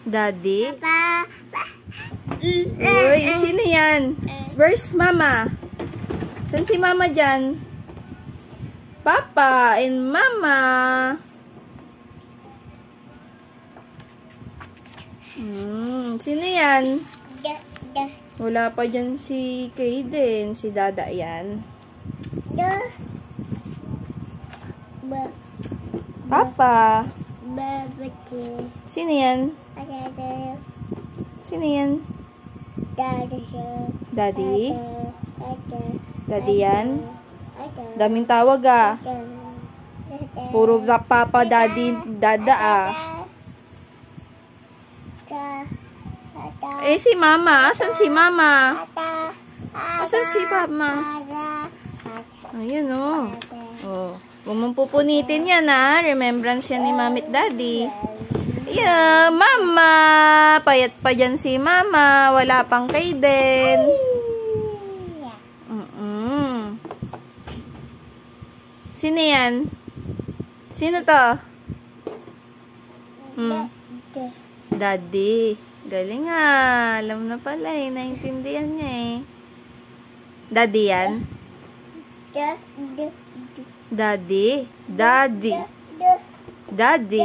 Daddy? Uy, sino yan? Where's Mama? Saan si Mama dyan? Papa and Mama. Sino yan? Wala pa dyan si Kaden. Si Dada yan. Papa. Sino yan? Sino yan? Daddy? Daddy yan? Daming tawag ah. Puro Papa, Daddy, Dada ah. Eh si Mama, asan si Mama? Asan si Mama? Ayun oh. Oh, huwag mong pupunitin yan ah. Remembrance yan ni Mami at Daddy. Yeah, Mama. Payat pa dyan si Mama. Wala pang Kaden. Sino yan? Sino to? Daddy. Galing ah. Alam na pala eh. Naintindihan niya eh. Daddy yan? Daddy? Daddy. Daddy.